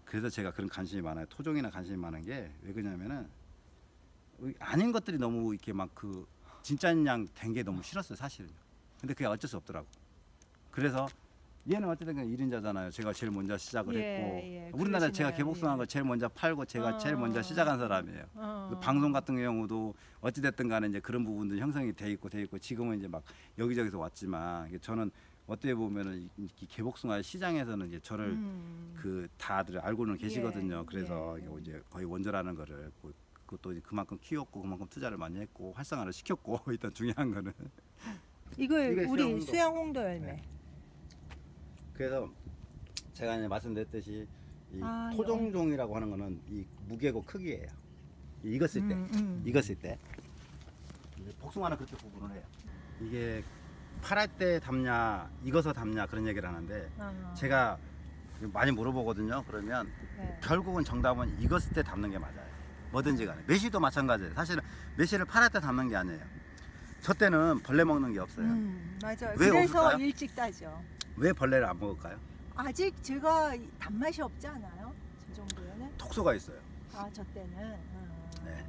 그래서 제가 그런 관심이 많아요. 토종이나 관심이 많은 게 왜 그러냐면은 아닌 것들이 너무 이렇게 막 그 진짜인 양 된 게 너무 싫었어요, 사실은. 근데 그게 어쩔 수 없더라고. 그래서 얘는 어쨌든 1인자잖아요. 제가 제일 먼저 시작을 했고 우리나라에 제가 개복숭아한 걸 제일 먼저 팔고 제가 제일 먼저 시작한 사람이에요. 그 방송 같은 경우도 어찌됐든 간에 이제 그런 부분들 형성이 돼 있고 지금은 이제 막 여기저기서 왔지만 저는 어떻게 보면은 이 개복숭아 시장에서는 이제 저를 그 다들 알고는 계시거든요. 그래서 이제 거의 원조라는 거를 그것도 그만큼 키웠고 그만큼 투자를 많이 했고 활성화를 시켰고 일단 중요한 거는 이거 우리 수양 홍도 열매. 네. 그래서 제가 이제 말씀드렸듯이 이 토종종이라고 하는 거는 이 무게고 크기예요. 익었을 때, 익었을 때 복숭아는 그렇게 구분을 해요. 이게 팔할 때 담냐, 익어서 담냐 그런 얘기를 하는데 제가 많이 물어보거든요. 그러면 결국은 정답은 익었을 때 담는 게 맞아요. 뭐든지 간에 매실도 마찬가지예요. 사실은 매실을 팔할 때 담는 게 아니에요. 저 때는 벌레 먹는 게 없어요. 맞아요. 왜 그래서 없을까요? 일찍 따죠. 왜 벌레를 안 먹을까요? 아직 제가 단맛이 없지 않아요? 저 정도에는? 독소가 있어요. 저 때는. 네.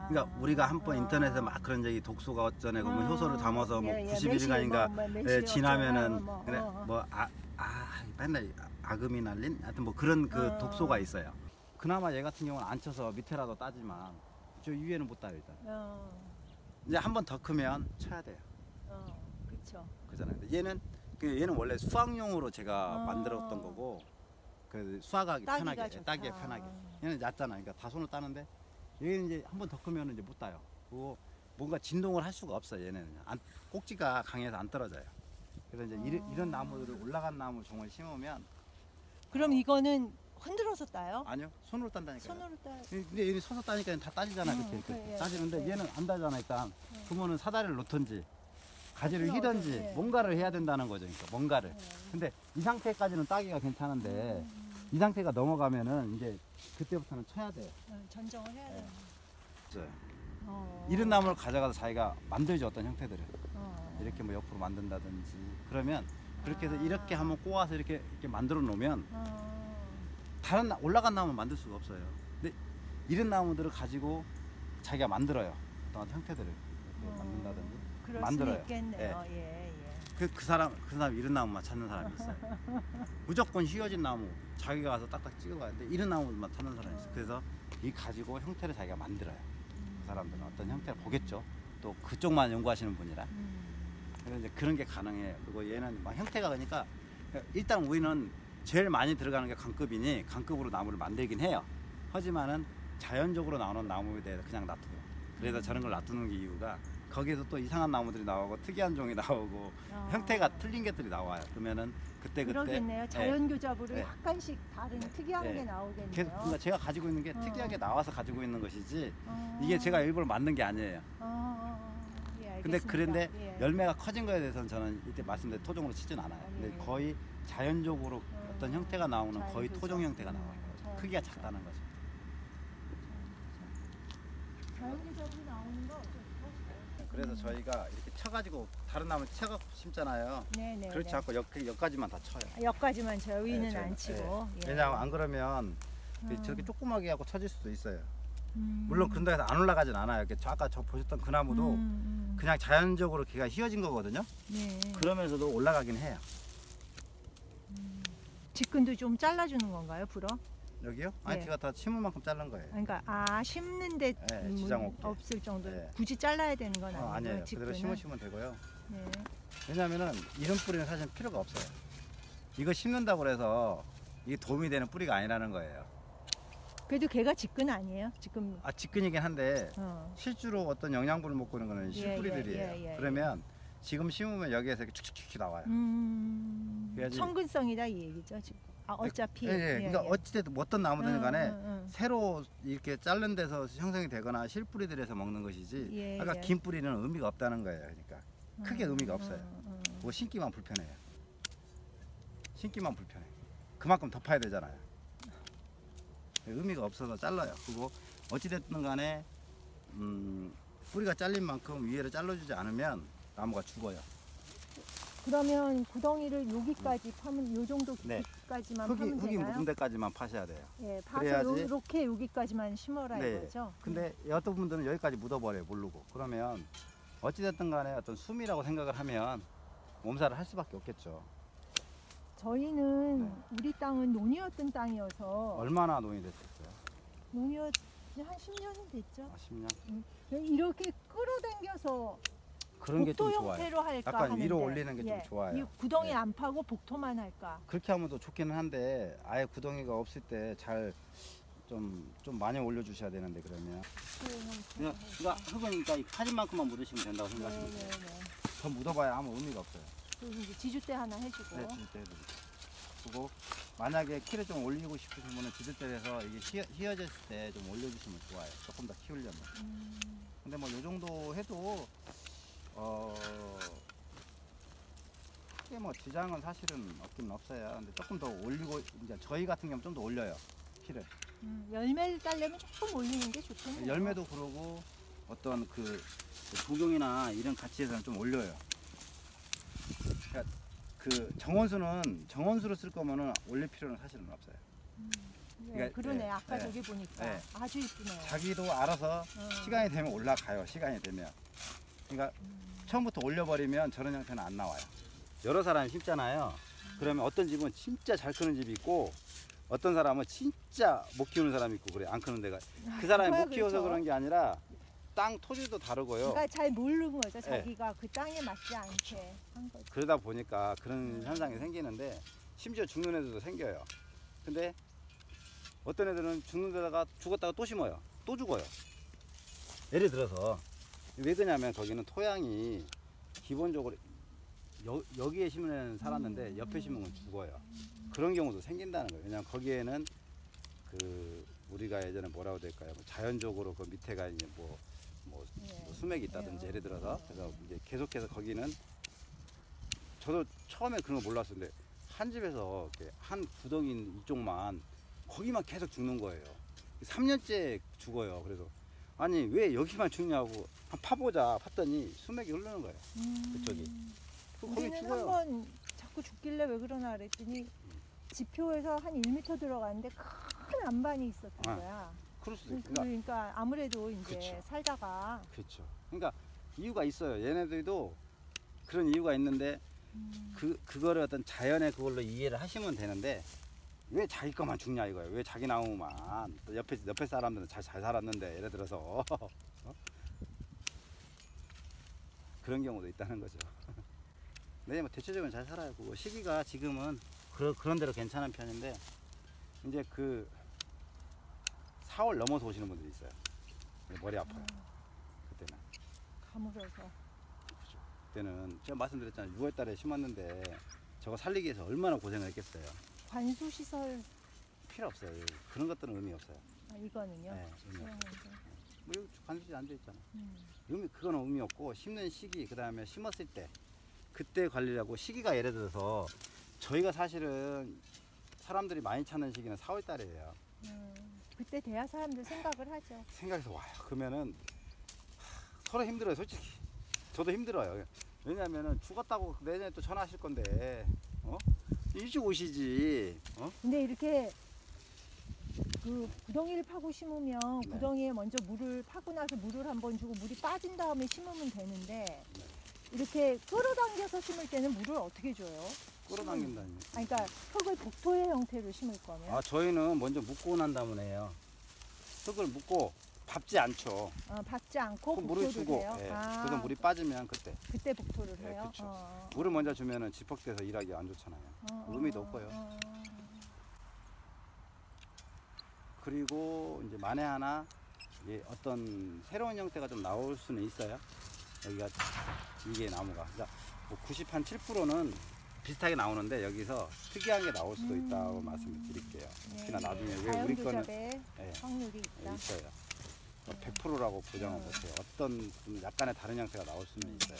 그러니까 우리가 한번 인터넷에 막 그런 얘기 독소가 어쩌네 뭐 효소를 담아서 뭐 91일간인가 지나면은 그래 맨날 아그미날린 하여튼 뭐 그런 그 독소가 있어요. 그나마 얘 같은 경우는 안 쳐서 밑에라도 따지만 저 위에는 못 따요 일단. 이제 한 번 더 크면 쳐야 돼요. 그렇죠. 그잖아요. 얘는 원래 수확용으로 제가 만들었던 거고 그 수확하기 편하게 따기에 편하게. 얘는 얕잖아. 그러니까 다 손으로 따는데 얘는 이제 한 번 더 크면 이제 못 따요. 그리고 뭔가 진동을 할 수가 없어요. 얘는 꼭지가 강해서 안 떨어져요. 그래서 이제 이런 나무들을 올라간 나무 종을 심으면 그럼 이거는 흔들어서 따요? 아니요, 손으로 딴다니까요. 손으로 따요. 근데 얘는 서서 따니까 다 따지잖아. 이렇게 따지는데 얘는 안 따잖아. 일단 그러면은 사다리를 놓든지 가지를 휘든지 뭔가를 해야 된다는 거죠. 그러니까 뭔가를. 근데 이 상태까지는 따기가 괜찮은데 이 상태가 넘어가면은 이제 그때부터는 쳐야 돼요. 전정을 해야 돼요. 이런 나무를 가져가서 자기가 만들죠. 어떤 형태들을 이렇게 뭐 옆으로 만든다든지 그러면 그렇게 해서 이렇게 한번 꼬아서 이렇게 만들어 놓으면 다른 올라간 나무 만들 수가 없어요. 근데 이런 나무들을 가지고 자기가 만들어요. 어떤 형태들을 이렇게 만든다든지 그럴 만들어요. 수 있겠네요. 예. 그 사람 이런 나무만 찾는 사람이 있어요. 무조건 휘어진 나무 자기가 가서 딱딱 찍어가는데 이런 나무만 찾는 사람이 있어요. 그래서 이 가지고 형태를 자기가 만들어요. 그 사람들은 어떤 형태를 보겠죠. 또 그쪽만 연구하시는 분이라. 그래서 이제 그런 게 가능해요. 그리고 얘는 막 형태가 그러니까 일단 우리는 제일 많이 들어가는 게 강급이니 강급으로 나무를 만들긴 해요. 하지만은 자연적으로 나오는 나무에 대해서 그냥 놔둬요. 그래서 저런 걸 놔두는 게 이유가 거기에서 또 이상한 나무들이 나오고 특이한 종이 나오고 형태가 틀린 것들이 나와요. 그러면은 그때 그러겠네요. 자연 교잡으로 약간씩 다른 특이한 게 나오겠네요. 계속 그러니까 제가 가지고 있는 게 특이하게 나와서 가지고 있는 것이지 이게 제가 일부러 만든 게 아니에요. 근데 그런데 열매가 커진 거에 대해서는 저는 이때 말씀드린 토종으로 치진 않아요. 근데 거의 자연적으로 어떤 형태가 나오는 거의 토종 형태가 나와요. 크기가 작다는 거죠. 자연교잡으로 나오는 거 그래서 저희가 이렇게 쳐가지고 다른 나무 쳐가 심잖아요. 네네. 그렇지 않고 여기까지만 다 쳐요. 여기까지만 쳐요. 위는 안 치고. 왜냐하면 안 그러면 저렇게 조그맣게 하고 쳐질 수도 있어요. 물론 그런 데서 안 올라가진 않아요. 아까 저 보셨던 그 나무도 그냥 자연적으로 걔가 휘어진 거거든요. 그러면서도 올라가긴 해요. 직근도 좀 잘라주는 건가요, 불어? 여기요? 아니 제가 다 심을 만큼 자른 거예요. 그러니까 심는데 지장 없을 정도로 굳이 잘라야 되는 건 아니고요. 아니에요. 그대로 심으시면 되고요. 왜냐면은 이런 뿌리는 사실 필요가 없어요. 이거 심는다고 해서 이게 도움이 되는 뿌리가 아니라는 거예요. 그래도 걔가 직근 아니에요? 직근이긴 한데 실제로 어떤 영양분을 먹고 있는 거는 실뿌리들이에요. 그러면 지금 심으면 여기에서 이렇게 축축축 나와요. 성근성이다 이 얘기죠 지금. 어차피. 그러니까 어찌됐든 어떤 나무든 간에 새로 이렇게 자른 데서 형성이 되거나 실뿌리들에서 먹는 것이지 아까 긴 뿌리는 의미가 없다는 거예요. 그러니까 크게 의미가 없어요. 뭐 심기만 불편해요. 심기만 불편해. 그만큼 덮어야 되잖아요. 의미가 없어서 잘라요. 그리고 어찌됐든 간에 뿌리가 잘린 만큼 위에를 잘라주지 않으면 나무가 죽어요. 그러면 구덩이를 여기까지 파면 요 정도 네. 깊이까지만 흙이 파면 되나요? 묻은 데까지만 파셔야 돼요. 예, 파서 그래야지- 이렇게 여기까지만 심어라 네. 이거죠. 근데 어떤 분들은 여기까지 묻어버려요, 모르고. 그러면 어찌됐든 간에 어떤 숨이라고 생각을 하면 몸살을 할 수밖에 없겠죠. 저희는 네. 우리 땅은 논이었던 땅이어서 얼마나 논이 됐었어요? 논이었 한 10년은 됐죠. 아, 10년? 이렇게 끌어당겨서 그런 게 좀 복도 좋아요. 형태로 할까 약간 하는데 위로 올리는 게 좀 좋아요. 이 구덩이 네. 안 파고 복토만 할까? 그렇게 하면 더 좋기는 한데 아예 구덩이가 없을 때 잘 좀 많이 올려주셔야 되는데 그러면 그러니까 흙은 그러니까 이 파진 만큼만 묻으시면 된다고 생각하시면 돼요. 네네네. 더 묻어봐야 아무 의미가 없어요. 그리고 이제 지주대 하나 해주고. 네, 지들대 해드리고. 그리고 만약에 키를 좀 올리고 싶으신 분은 지들대에서 이게 휘어졌을 때 좀 올려주시면 좋아요. 조금 더 키우려면. 근데 뭐 요 정도 해도 크게 뭐 지장은 사실은 없긴 없어요. 근데 조금 더 올리고 이제 저희 같은 경우는 좀 더 올려요. 키를. 열매를 따려면 조금 올리는 게 좋겠네요. 열매도 그러고 어떤 그 조경이나 이런 가치에서는 좀 올려요. 그러니까 그 정원수로 쓸 거면은 올릴 필요는 사실은 없어요. 네, 그러니까, 그러네. 네, 아까 네, 저기 보니까 네. 아주 이쁘네요. 자기도 알아서 시간이 되면 올라가요. 시간이 되면. 그러니까 처음부터 올려버리면 저런 형태는 안 나와요. 여러 사람이 심잖아요. 그러면 어떤 집은 진짜 잘 크는 집이 있고 어떤 사람은 진짜 못 키우는 사람이 있고 그래. 안 크는 데가. 그 사람이 그거야, 못 키워서 그렇죠. 그런 게 아니라 땅 토지도 다르고요. 그러니까 잘 모르는 거죠. 네. 자기가 그 땅에 맞지 않게 한 거죠. 그러다 보니까 그런 현상이 생기는데 심지어 죽는 애들도 생겨요. 근데 어떤 애들은 죽는 데다가 죽었다가 또 심어요. 또 죽어요. 예를 들어서 왜 그러냐면 거기는 토양이 기본적으로 여기에 심은 애는 살았는데 옆에 심은 건 죽어요. 그런 경우도 생긴다는 거예요. 왜냐하면 거기에는 그 우리가 예전에 뭐라고 해야 될까요? 뭐 자연적으로 그 밑에가 이제 뭐 네. 수맥이 있다든지 네. 예를 들어서 그래서 이제 계속해서 거기는 저도 처음에 그런 거 몰랐었는데 한 집에서 이렇게 한 구덩이 이쪽만 거기만 계속 죽는 거예요. 3년째 죽어요. 그래서 아니 왜 여기만 죽냐고 한 파보자 팠더니 수맥이 흐르는 거예요. 그쪽이. 거기 우리는 죽어요. 한번 자꾸 죽길래 왜 그러나 그랬더니 지표에서 한 1m 들어갔는데 큰 안반이 있었던 아, 거야. 그럴 수도 있고. 그러니까 아무래도 이제 그쵸. 살다가 그렇죠. 그러니까 이유가 있어요. 얘네들도 그런 이유가 있는데 그거를 어떤 자연의 그걸로 이해를 하시면 되는데 왜 자기 것만 죽냐 이거예요. 왜 자기 나무만 또 옆에 사람들은 잘 살았는데 예를 들어서 어? 그런 경우도 있다는 거죠. 네, 뭐 대체적으로 잘 살아요. 그거 시기가 지금은 그런 대로 괜찮은 편인데 이제 그 4월 넘어서 오시는 분들이 있어요. 머리 아파요. 그때는. 가물어서. 그때는 제가 말씀드렸잖아요. 6월 달에 심었는데 저거 살리기 위해서 얼마나 고생을 했겠어요. 관수 시설 필요 없어요. 그런 것들은 의미 없어요. 이거는요. 네, 의미 없어요. 수영원도. 뭐 여기 관수지 안 돼 있잖아. 음. 그거는 의미 없고 심는 시기 그다음에 심었을 때 그때 관리하고 시기가 예를 들어서 저희가 사실은 사람들이 많이 찾는 시기는 4월 달이에요. 그때 돼야 사람들 생각을 하죠. 생각해서 와요. 그러면은 서로 힘들어요. 솔직히 저도 힘들어요. 왜냐면은 죽었다고 내년에 또 전화하실 건데 일찍 오시지. 근데 이렇게 그 구덩이를 파고 심으면 네. 구덩이에 먼저 물을 파고 나서 물을 한번 주고 물이 빠진 다음에 심으면 되는데 네. 이렇게 끌어당겨서 심을 때는 물을 어떻게 줘요? 끌어당긴다니. 아니, 그러니까 흙을 복토의 형태로 심을 거면 아 저희는 먼저 묶고 난 다음에 해요. 흙을 묶고 밟지 않죠. 밟지 않고 그 물을 복토를 주고 해요. 예. 아, 그래서 물이 빠지면 그때 복토를 예, 해요. 그쵸. 물을 먼저 주면은 지퍽돼서 일하기 안 좋잖아요. 의미도 없고요. 그리고 이제 만에 하나 어떤 새로운 형태가 좀 나올 수는 있어요. 여기가 이게 나무가 그러니까 뭐 97%는 비슷하게 나오는데 여기서 특이한 게 나올 수도 있다고 말씀을 드릴게요. 특히나 나중에 왜 우리 거는 자연교잡의 예, 확률이 있다. 있어요. 100%라고 보장은 못해요. 어떤 좀 약간의 다른 형태가 나올 수는 있어요.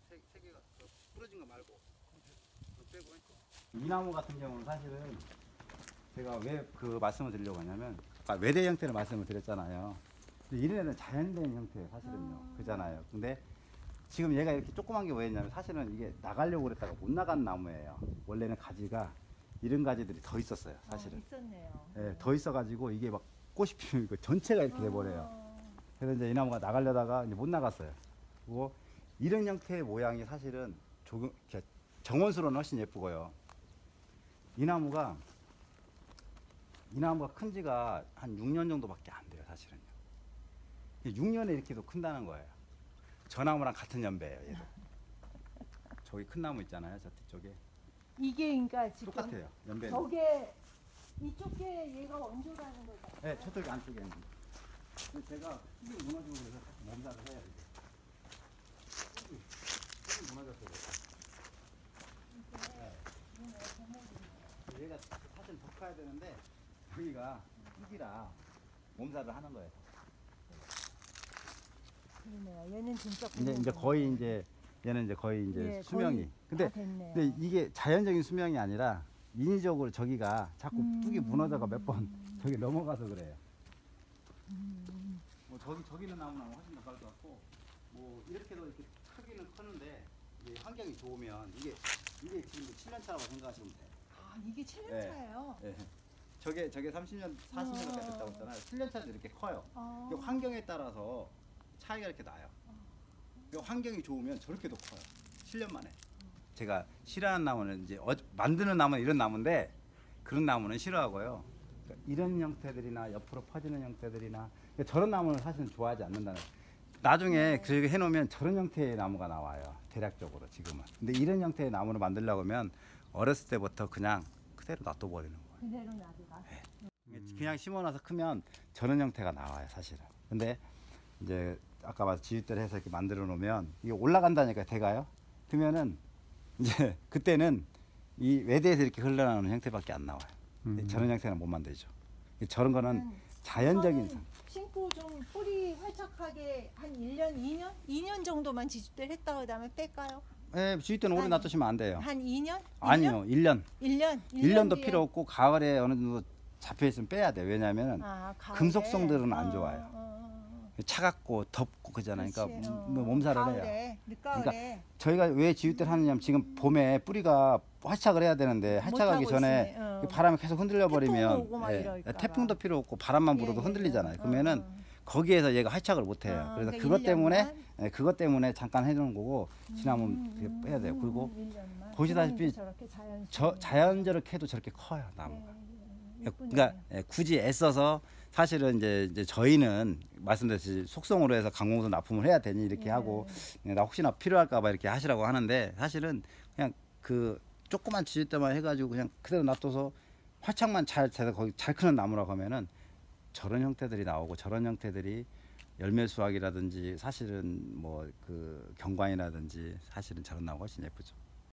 세 개가 부러진 거 말고 빼고. 이 나무 같은 경우는 사실은 제가 왜 그 말씀을 드리려고 하냐면 아까 외대 형태를 말씀을 드렸잖아요. 근데 이런 애는 자연된 형태예요, 사실은요. 그잖아요. 근데 지금 얘가 이렇게 조그만 게 뭐였냐면 사실은 이게 나가려고 그랬다가 못 나간 나무예요. 원래는 가지가 이런 가지들이 더 있었어요, 사실은. 있었네요. 예, 더 있어가지고 이게 막 꽃이 피면 이거 전체가 이렇게 돼버려요. 그래서 이제 이 나무가 나가려다가 이제 못 나갔어요. 그리고 이런 형태의 모양이 사실은 조금 이렇게 정원수로는 훨씬 예쁘고요. 이 나무가 큰 지가 한 6년 정도밖에 안 돼요, 사실은요. 6년에 이렇게도 큰다는 거예요. 저 나무랑 같은 연배예요, 얘도. 저기 큰 나무 있잖아요, 저 뒤쪽에. 이게 그러니까 지금 똑같아요, 연배는. 저게 이쪽 게 얘가 원조라는 거죠. 네, 저쪽 안쪽에 있는. 근데 제가 이게 무너지고 그래서 몸살을 해요, 이게. 이게 무너졌어요. 네. 얘가 사실 더 커야 되는데 여기가 흙이라 몸살을 하는 거예요. 그러네요. 얘는 진짜 이제 거의 이제 얘는 이제 거의 이제 예, 수명이. 거의 근데 다 됐네요. 이게 자연적인 수명이 아니라 인위적으로 저기가 자꾸 뚝이 무너져가 몇 번 저기 넘어가서 그래요. 뭐 저기는 나무는 훨씬 더 빠를 것 같고 뭐 이렇게도 이렇게 크기는 크는데 이게 환경이 좋으면 이게 지금 7년 차라고 생각하시면 돼요. 아, 이게 7년 네. 차예요. 예. 저게 30년, 40년 가까이 됐다고 했잖아요. 7년 차도 이렇게 커요. 아. 이게 환경에 따라서 차이가 이렇게 나요. 이게 환경이 좋으면 저렇게도 커요. 7년 만에. 제가 싫어하는 나무는 이제 만드는 나무는 이런 나무인데 그런 나무는 싫어하고요. 그러니까 이런 형태들이나 옆으로 퍼지는 형태들이나 그러니까 저런 나무는 사실은 좋아하지 않는다는. 나중에 그렇게 해놓으면 저런 형태의 나무가 나와요. 대략적으로 지금은. 근데 이런 형태의 나무를 만들려고 하면 어렸을 때부터 그냥 그대로 놔둬버리는 거예요. 그대로 놔두가. 그냥 심어놔서 크면 저런 형태가 나와요, 사실은. 근데 이제 아까 말한 지읒대로 해서 이렇게 만들어 놓으면 이게 올라간다니까 대가요. 그러면은 이제 그때는 이 외대에서 이렇게 흘러나오는 형태밖에 안 나와요. 저런 형태는 못 만들죠. 저런 거는 자연적인 상. 심고 좀 뿌리 활착하게 한 1년, 2년? 2년 정도만 지주대를 했다 그다음에 뺄까요? 예, 지읒대는 오래 놔두시면 안 돼요. 한 2년? 아니요, 1년. 1년? 1년도 뒤에? 필요 없고 가을에 어느 정도 잡혀 있으면 빼야 돼. 왜냐하면 가을에? 금속성들은 안 좋아요. 차갑고 덥고 그잖아요. 그렇지. 그러니까 뭐 몸살을 해요. 가을에, 늦가을에. 그러니까 저희가 왜 지읒대를 하느냐면 지금 봄에 뿌리가 활착을 해야 되는데 활착하기 못하고 전에 있으니, 바람이 계속 흔들려 버리면 태풍 오고 막 이럴까 봐. 태풍도 필요 없고 바람만 불어도 흔들리잖아요. 그러면은 거기에서 얘가 활착을 못 해요. 그래서 그러니까 그것 때문에 잠깐 해주는 거고 지나면 그게 빼야 돼요. 그리고 1년만. 보시다시피 저렇게 자연적으로 캐도 저렇게 커요, 나무가. 예쁘네요. 그러니까 굳이 애써서 사실은 이제 저희는 말씀드렸듯이 속성으로 해서 강공서 납품을 해야 되니 이렇게 하고 나 혹시나 필요할까봐 이렇게 하시라고 하는데 사실은 그냥 그 조그만 지읒대만 해가지고 그냥 그대로 놔둬서 활착만 잘 돼서 거기 잘 크는 나무라고 하면은 저런 형태들이 나오고 저런 형태들이 열매 수확이라든지 사실은 뭐 그 경관이라든지 사실은 저런 나무가 훨씬 예쁘죠.